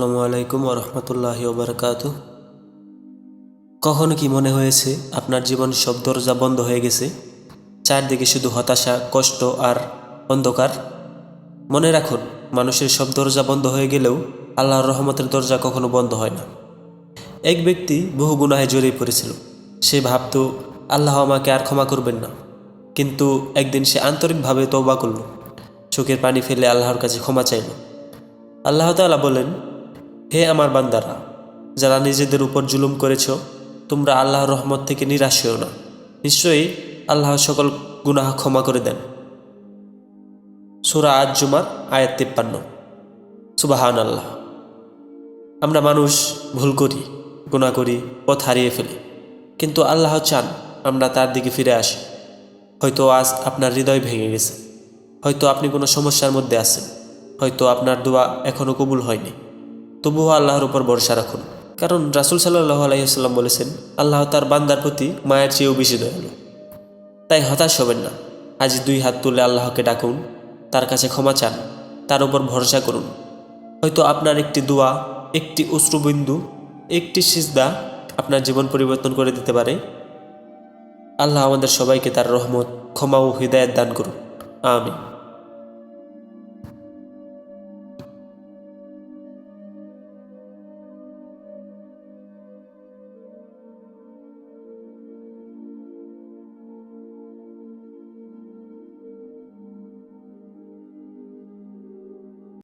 আসসালামু আলাইকুম ওয়া রাহমাতুল্লাহি ওয়া বারাকাতুহু। কখনো কি মনে হয়েছে আপনার জীবন সব দরজা বন্ধ হয়ে গেছে, চারদিকে শুধু হতাশা, কষ্ট আর অন্ধকার? মনে রাখুন, মানুষের সব দরজা বন্ধ হয়ে গেলেও আল্লাহর রহমতের দরজা কখনো বন্ধ হয় না। এক ব্যক্তি বহু গুনাহে জড়িয়ে পড়েছিল। সে ভাবত, আল্লাহ আমাকে আর ক্ষমা করবেন না। কিন্তু একদিন সে আন্তরিকভাবে তওবা করল, চোখের পানি ফেলে আল্লাহর কাছে ক্ষমা চাইল। আল্লাহ তাআলা বলেন, হে আমার বান্দারা, যারা নিজেদের উপর জুলুম করেছ, তোমরা আল্লাহর রহমত থেকে নিরাশ হও না। নিশ্চয়ই আল্লাহ সকল গুনাহ ক্ষমা করে দেন। সূরা আজ-জুমার আয়াত 53। সুবহানাল্লাহ। আমরা মানুষ ভুল করি, গুনাহ করি, পথ হারিয়ে ফেলি, কিন্তু আল্লাহ চান আমরা তার দিকে ফিরে আসি। হয়তো আজ আপনার হৃদয় ভেঙে গেছে, হয়তো আপনি কোনো সমস্যার মধ্যে আছেন, হয়তো আপনার দোয়া এখনও কবুল হয়নি। তবুও আল্লাহর উপর ভরসা রাখুন, কারণ রাসূল সাল্লাল্লাহু আলাইহি ওয়াসাল্লাম বলেছেন, আল্লাহ তার বান্দার প্রতি মায়ের চেয়েও বেশি দয়ালু। তাই হতাশ হবেন না। আজ দুই হাত তুলে আল্লাহকে ডাকুন, তার কাছে ক্ষমা চান, তার উপর ভরসা করুন। হয়তো আপনার একটি দোয়া, একটি অশ্রুবিন্দু, একটি সিজদা আপনার জীবন পরিবর্তন করে দিতে পারে। আল্লাহ আমাদের সবাইকে তার রহমত, ক্ষমা ও হিদায়াত দান করুন। আমিন।